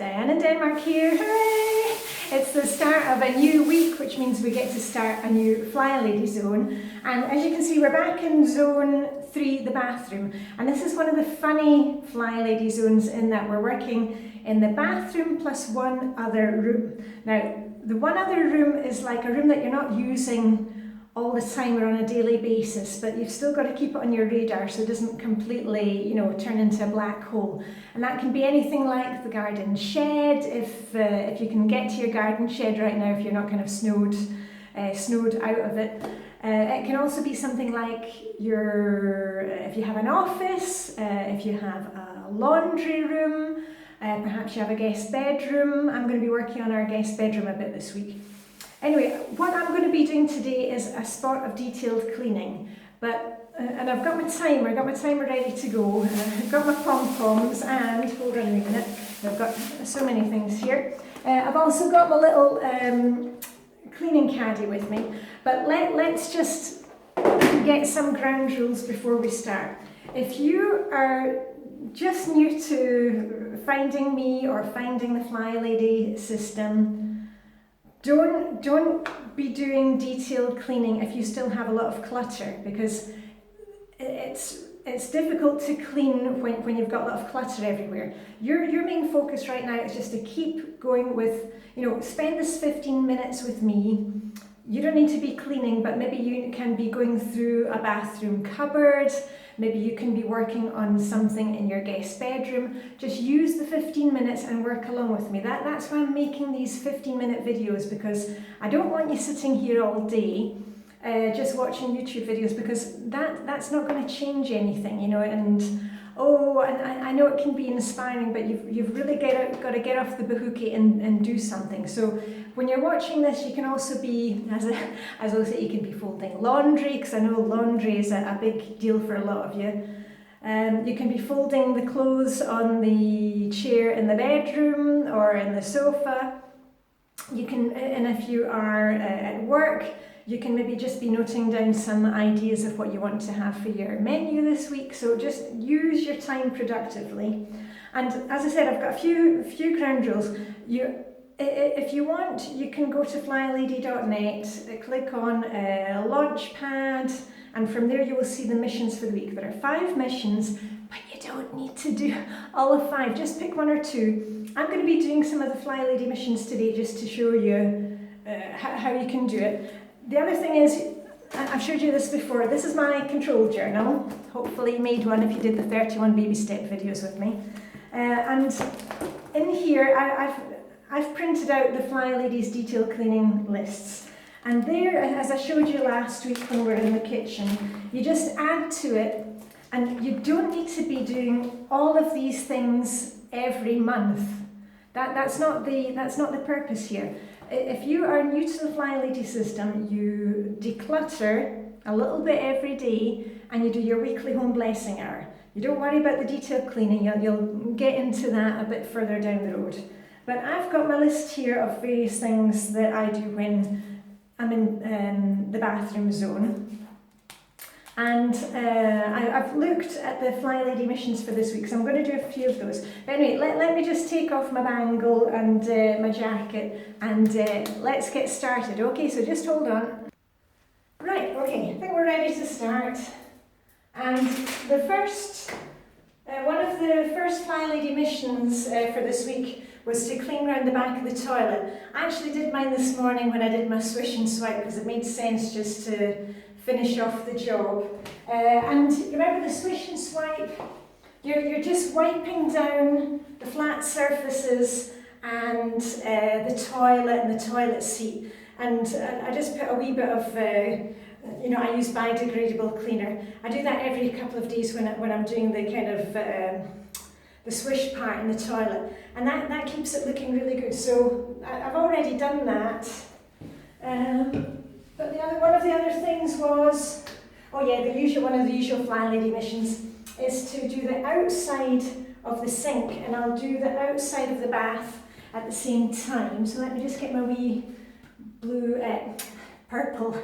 Diane in Denmark here, hooray! It's the start of a new week, which means we get to start a new Flylady Zone. And as you can see, we're back in Zone 3, the bathroom. And this is one of the funny Flylady Zones in that we're working in the bathroom plus one other room. Now, the one other room is like a room that you're not using all the time or on a daily basis, but you've still got to keep it on your radar so it doesn't completely, turn into a black hole. And that can be anything like the garden shed, if you can get to your garden shed right now, if you're not kind of snowed out of it. It can also be something like if you have an office, if you have a laundry room, perhaps you have a guest bedroom. I'm going to be working on our guest bedroom a bit this week. Anyway, what I'm going to be doing today is a spot of detailed cleaning, and I've got my timer ready to go, I've got my pom-poms, and, hold on a minute, I've got so many things here. I've also got my little cleaning caddy with me, but let's just get some ground rules before we start. If you are just new to finding me or finding the Flylady system, don't be doing detailed cleaning if you still have a lot of clutter, because it's difficult to clean when you've got a lot of clutter everywhere. Your main focus right now is just to keep going with, spend this 15 minutes with me. You don't need to be cleaning, but maybe you can be going through a bathroom cupboard. Maybe you can be working on something in your guest bedroom. Just use the 15 minutes and work along with me. That's why I'm making these 15-minute videos, because I don't want you sitting here all day just watching YouTube videos, because that's not going to change anything, and I know it can be inspiring, but you've really got to get off the bahookie and do something. So when you're watching this, you can also be, as I say, you can be folding laundry, because I know laundry is a big deal for a lot of you. You can be folding the clothes on the chair in the bedroom or in the sofa. You can, and if you are at work, you can maybe just be noting down some ideas of what you want to have for your menu this week. So just use your time productively. And as I said, I've got a few ground rules. If you want, you can go to flylady.net, click on Launchpad, and from there you will see the missions for the week. There are 5 missions, but you don't need to do all of 5. Just pick 1 or 2. I'm going to be doing some of the Flylady missions today just to show you how you can do it. The other thing is, I've showed you this before, this is my control journal. Hopefully you made one if you did the 31 baby step videos with me. And in here I've printed out the Flylady's detail cleaning lists. And there, as I showed you last week when we were in the kitchen, you just add to it, and you don't need to be doing all of these things every month. That's not the purpose here. If you are new to the Flylady system, you declutter a little bit every day, and you do your weekly home blessing hour. You don't worry about the detailed cleaning, you'll get into that a bit further down the road. But I've got my list here of various things that I do when I'm in the bathroom zone. And I've looked at the Flylady missions for this week, so I'm going to do a few of those. But anyway, let me just take off my bangle and my jacket, and let's get started. Okay, so just hold on. Right, okay, I think we're ready to start. And one of the first Flylady missions for this week was to clean around the back of the toilet. I actually did mine this morning when I did my swish and swipe, because it made sense just to finish off the job. And remember the swish and swipe? You're just wiping down the flat surfaces and the toilet and the toilet seat. And I just put a wee bit of, I use biodegradable cleaner. I do that every couple of days when I'm doing the kind of the swish part in the toilet, and that keeps it looking really good. So I've already done that. But one of the other things was, one of the usual Flylady missions is to do the outside of the sink, and I'll do the outside of the bath at the same time. So let me just get my wee purple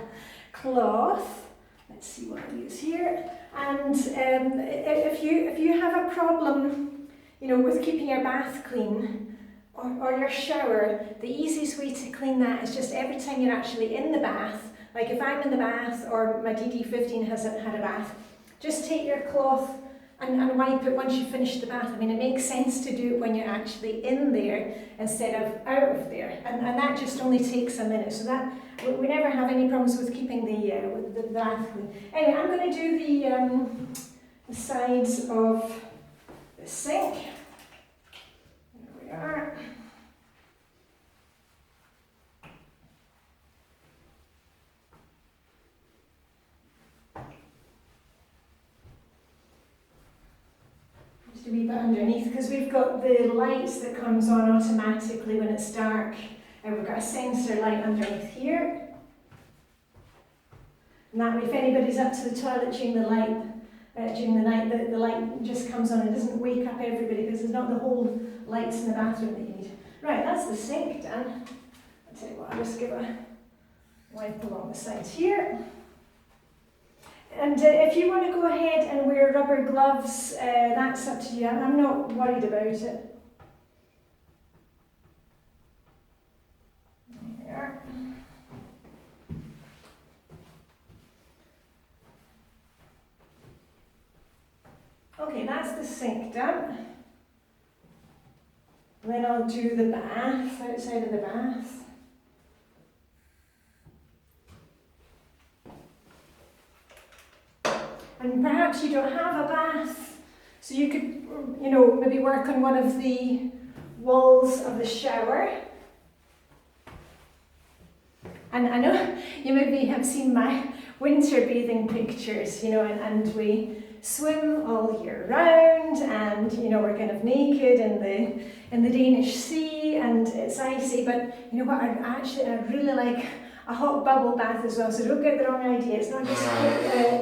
cloth. Let's see what I use here. And if you have a problem, with keeping your bath clean, or your shower, the easiest way to clean that is just every time you're actually in the bath, like if I'm in the bath or my DD15 hasn't had a bath, just take your cloth and wipe it once you finish the bath. I mean, it makes sense to do it when you're actually in there instead of out of there, and that just only takes a minute. So that we never have any problems with keeping the bath clean. Anyway, I'm going to do the sides of the sink. There we are. A wee bit underneath, because we've got the lights that comes on automatically when it's dark, and we've got a sensor light underneath here, and that way if anybody's up to the toilet during the night, the light just comes on. It doesn't wake up everybody, because there's not the whole lights in the bathroom that you need. Right, that's the sink done. I'll tell you what, I'll just give a wipe along the sides here. And if you want to go ahead and wear rubber gloves, that's up to you. I'm not worried about it. There we are. Okay, that's the sink done. And then I'll do the bath, outside of the bath. And perhaps you don't have a bath, so you could, maybe work on one of the walls of the shower. And I know you maybe have seen my winter bathing pictures, and we swim all year round, and we're kind of naked in the Danish Sea, and it's icy. But you know what? I really like a hot bubble bath as well, so don't get the wrong idea. It's not just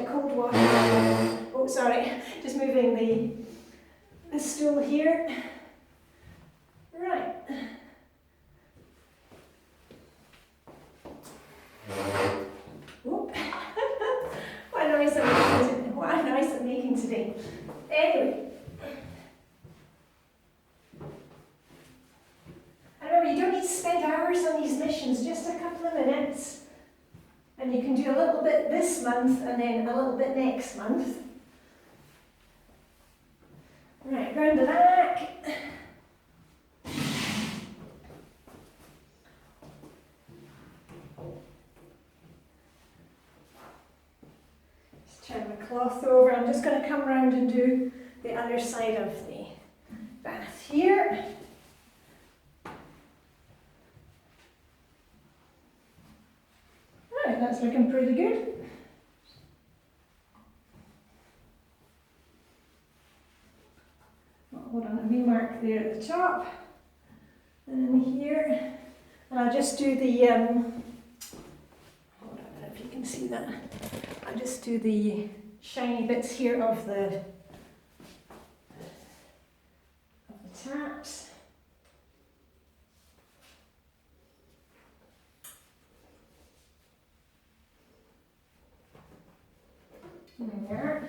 cold water. Oh, sorry, just moving the stool here. Right. Whoop. What a noise I'm making today. Anyway. Remember, you don't need to spend hours on these missions, just a couple of minutes. And you can do a little bit this month and then a little bit next month. Right, round the back. Just turn my cloth over. I'm just going to come round and do the other side of the bath here. Right, that's looking pretty good. Hold on, a wee mark there at the top, and then here, and I'll just do the, hold on, I don't know if you can see that, I'll just do the shiny bits here of the taps. There.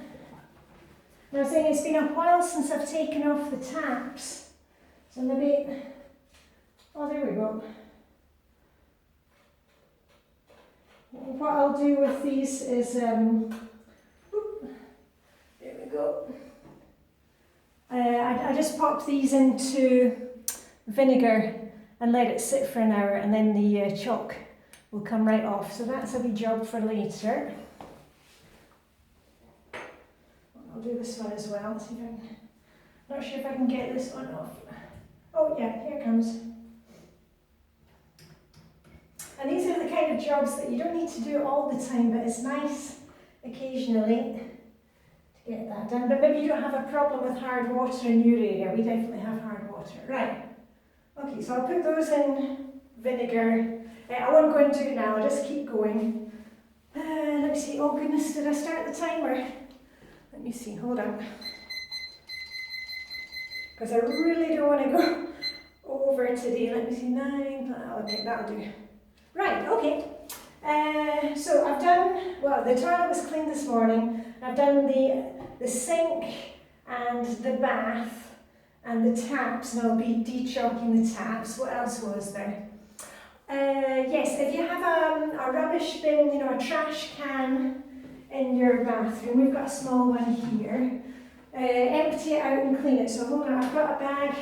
Now I was saying it's been a while since I've taken off the taps, so maybe, oh there we go. What I'll do with these is, there we go. I just pop these into vinegar and let it sit for an hour, and then the chalk will come right off. So that's a wee job for later. I'll do this one as well. See if I can, not sure if I can get this one off. Oh yeah, here it comes. And these are the kind of jobs that you don't need to do all the time, but it's nice occasionally to get that done. But maybe you don't have a problem with hard water in your area. We definitely have hard water. Right. Okay, so I'll put those in vinegar. I won't go into it now, I'll just keep going. Let me see. Oh goodness, did I start the timer? Let me see, hold on. Because I really don't want to go over today. Let me see, 9, okay, that'll do. Right, okay. So I've done, well, the toilet was cleaned this morning. I've done the sink and the bath. and the taps, and I'll be de-chalking the taps. What else was there? Yes, if you have a rubbish bin, you know, a trash can in your bathroom, we've got a small one here. Empty it out and clean it. So hold on, I've got a bag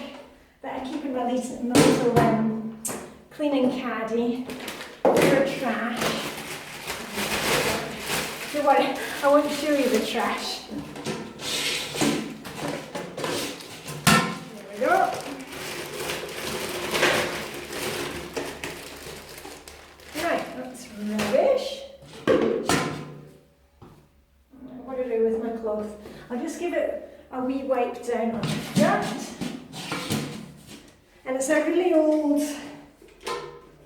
that I keep in my little cleaning caddy for trash. Don't worry, I won't show you the trash. There we go. Right, that's rubbish. What do I do with my cloth? I'll just give it a wee wipe down on the dirt. And it's a really old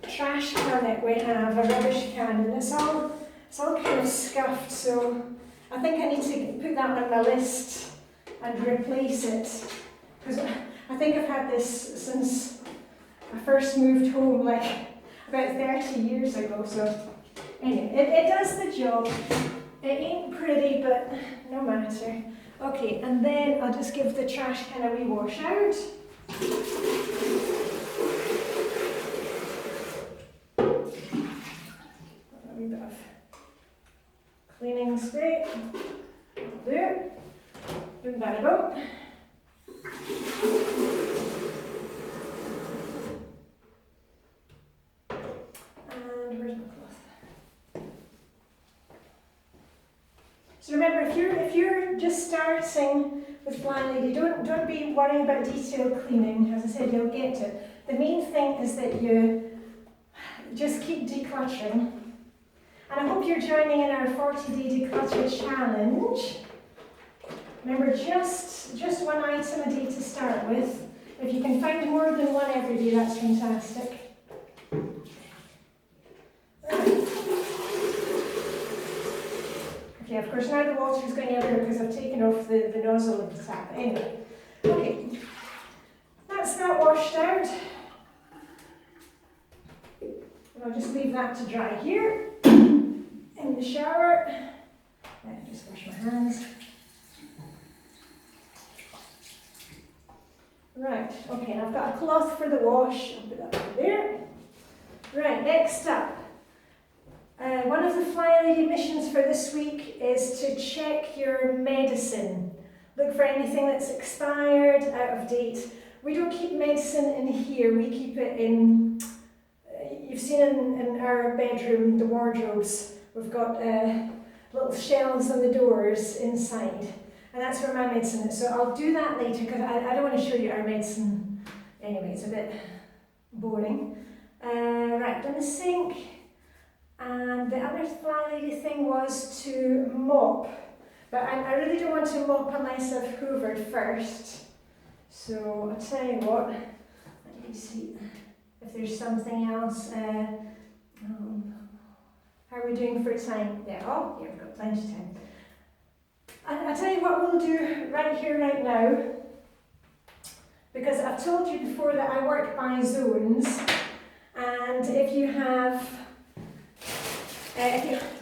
trash can that we have, a rubbish can, and it's all kind of scuffed, so I think I need to put that on my list and replace it. Because I think I've had this since I first moved home, like about 30 years ago, so anyway, it does the job. It ain't pretty, but no matter. Okay, and then I'll just give the trash can a wee wash out. A wee bit of cleaning spray. There. Boom, bada boom. And where's my cloth? So remember, if you're just starting with Flylady, don't be worrying about detailed cleaning. As I said, you'll get it. The main thing is that you just keep decluttering. And I hope you're joining in our 40-day declutter challenge. Remember, just one item a day to start with. If you can find more than one every day, that's fantastic. Okay, of course now the water's going everywhere because I've taken off the nozzle of the tap. Anyway, okay, that's that washed out. And I'll just leave that to dry here in the shower. Just wash my hands. Right, okay, and I've got a cloth for the wash. I'll put that over there. Right, next up. One of the Flylady missions for this week is to check your medicine. Look for anything that's expired, out of date. We don't keep medicine in here, we keep it in, you've seen in our bedroom, the wardrobes, we've got little shelves on the doors inside. And that's where my medicine is. So I'll do that later because I don't want to show you our medicine anyway, it's a bit boring. Right, in the sink. And the other Flylady thing was to mop. But I really don't want to mop unless I've hoovered first. So I'll tell you what, let me see if there's something else. How are we doing for time? Yeah, oh, yeah, we've got plenty of time. I'll tell you what we'll do right here, right now, because I've told you before that I work by zones, and if you have,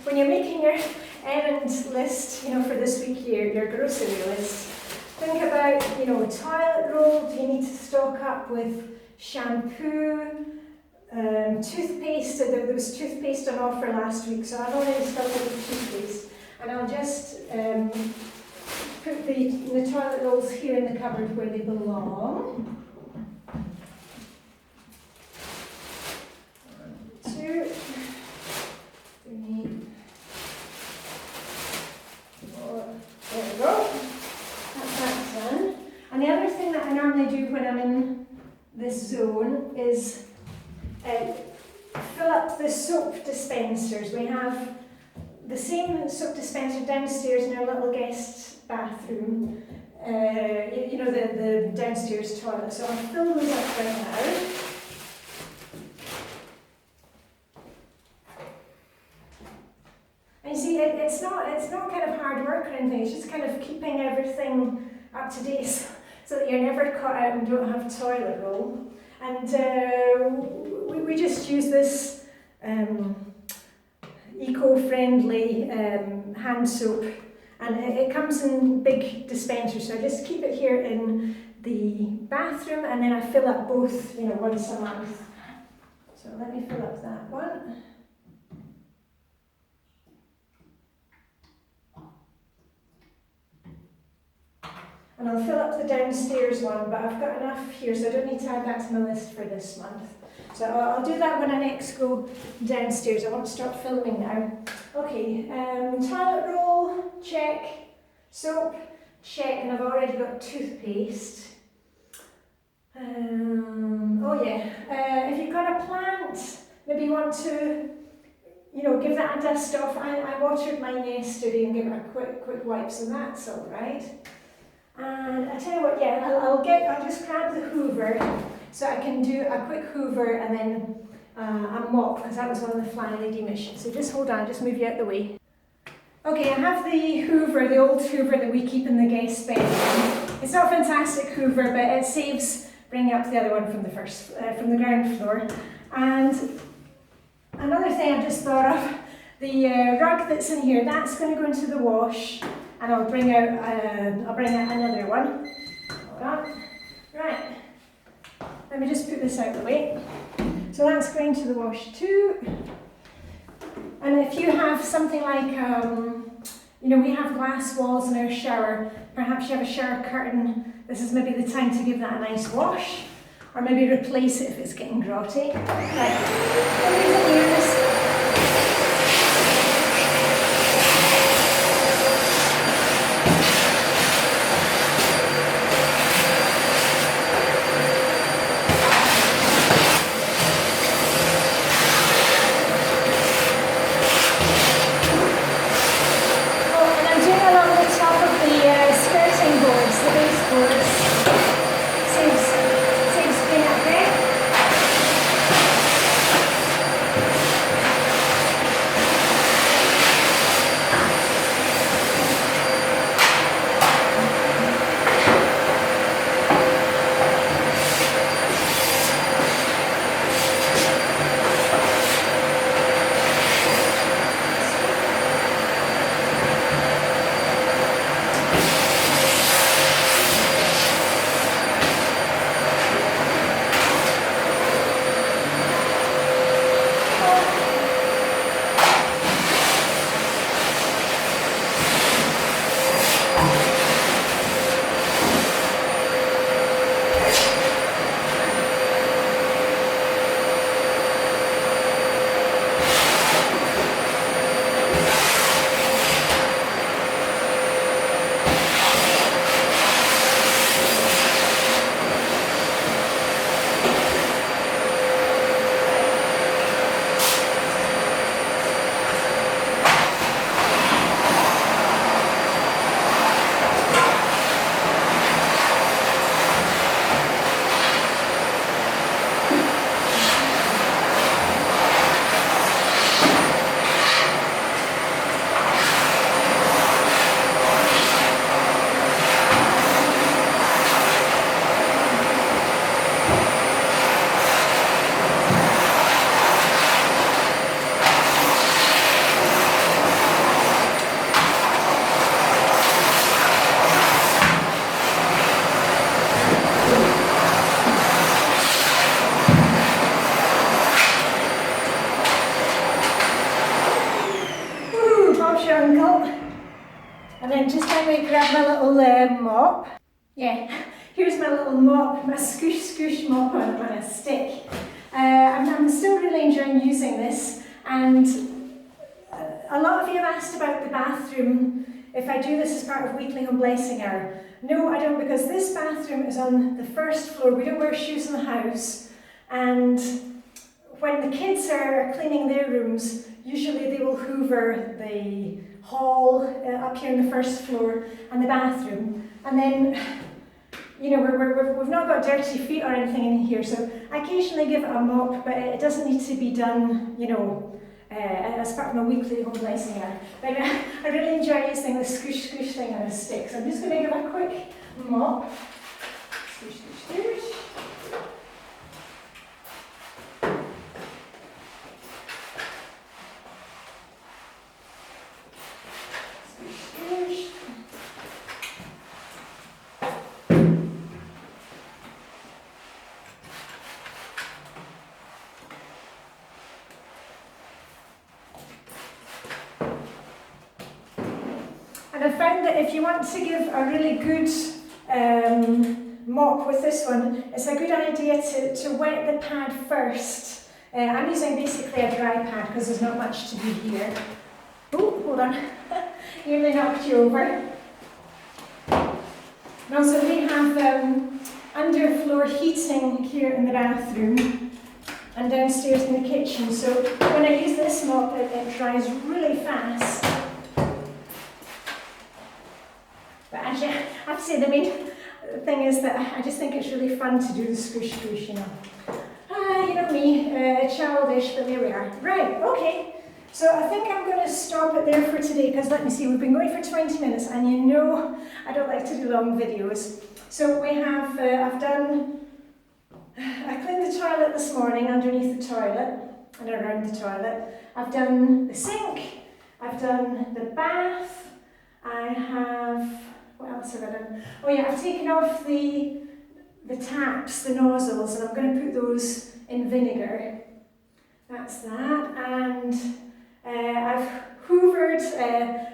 when you're making your errand list, you know, for this week here, your grocery list, think about, you know, toilet roll. Do you need to stock up with shampoo, toothpaste? There was toothpaste on offer last week, so I've already stocked up with toothpaste. And I'll just put the toilet rolls here in the cupboard where they belong. 1, 2, 3, 4. There we go. That's that done. And the other thing that I normally do when I'm in this zone is fill up the soap dispensers. We have the same soap dispenser downstairs in our little guest bathroom, you know, the downstairs toilet. So I'll fill those up right now. And you see, it's not kind of hard work or anything, it's just kind of keeping everything up to date so that you're never caught out and don't have toilet roll. And we just use this eco-friendly hand soap, And it comes in big dispensers, so I just keep it here in the bathroom, and then I fill up both, once a month. So let me fill up that one. And I'll fill up the downstairs one, but I've got enough here, so I don't need to add that to my list for this month. So I'll do that when I next go downstairs. I won't start filming now. Okay, toilet roll, check. Soap, check, and I've already got toothpaste. Oh yeah, if you've got a plant, maybe you want to, give that a dust off. I watered mine yesterday and gave it a quick wipe, so that's all right. And I tell you what, yeah, I'll just grab the hoover so I can do a quick hoover and then a mop, because that was one of the Flylady missions. So just hold on, I'll just move you out the way. Okay, I have the hoover, the old hoover that we keep in the guest bedroom. It's not a fantastic hoover, but it saves bringing up the other one from the ground floor. And another thing I've just thought of, the rug that's in here, that's going to go into the wash. And I'll bring out another one. Hold on. Right. Let me just put this out of the way. So that's going to the wash too. And if you have something like, we have glass walls in our shower. Perhaps you have a shower curtain. This is maybe the time to give that a nice wash, or maybe replace it if it's getting grotty. Right. And then just let me grab my little mop. Yeah, here's my little mop, my scoosh mop on a stick. I'm still really enjoying using this, and a lot of you have asked about the bathroom, if I do this as part of weekly home blessing hour. No, I don't, because this bathroom is on the first floor. We don't wear shoes in the house, and when the kids are cleaning their rooms, usually they will hoover the hall up here on the first floor and the bathroom, and then we've not got dirty feet or anything in here, so I occasionally give it a mop, but it doesn't need to be done, as part of my weekly home blessing hour. But I really enjoy using the scoosh thing on a stick, so I'm just going to give a quick mop. Scoosh. And I found that if you want to give a really good mop with this one, it's a good idea to wet the pad first. I'm using basically a dry pad because there's not much to do here. Oh, hold on. Nearly knocked you over. And also we have underfloor heating here in the bathroom and downstairs in the kitchen. So when I use this mop, it dries really fast. But actually, I have to say the main thing is that I just think it's really fun to do the squish squish, you know. You know me, childish, but there we are. Right, okay. So I think I'm going to stop it there for today because let me see, we've been going for 20 minutes and you know I don't like to do long videos. So we have, I cleaned the toilet this morning underneath the toilet and around the toilet. I've done the sink, I've done the bath, I have, what else have I done? Oh yeah, I've taken off the taps, the nozzles, and I'm going to put those in vinegar. That's that, and I've hoovered,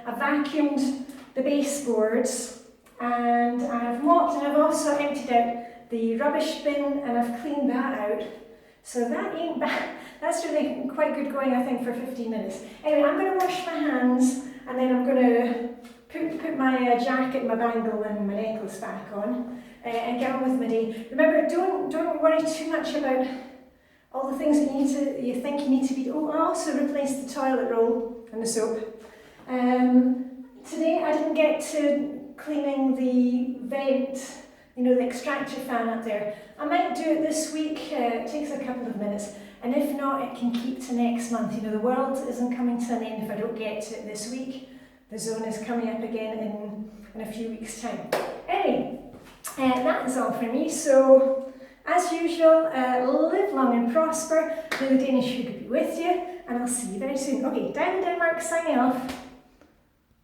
I've vacuumed the baseboards, and I've mopped, and I've also emptied out the rubbish bin, and I've cleaned that out. So that ain't bad. That's really quite good going, I think, for 15 minutes. Anyway, I'm going to wash my hands, and then I'm going to put my jacket, my bangle, and my necklace back on, and get on with my day. Remember, don't worry too much about all the things that you think you need to be. Oh, I also replaced the toilet roll and the soap. Today I didn't get to cleaning the vent, you know, the extractor fan up there. I might do it this week. It takes a couple of minutes, and if not, it can keep to next month. You know, the world isn't coming to an end if I don't get to it this week. The zone is coming up again in a few weeks' time. Anyway, that is all for me. So, as usual, live long and prosper. May the Danish sugar be with you, and I'll see you very soon. Okay, Diane and Denmark signing off.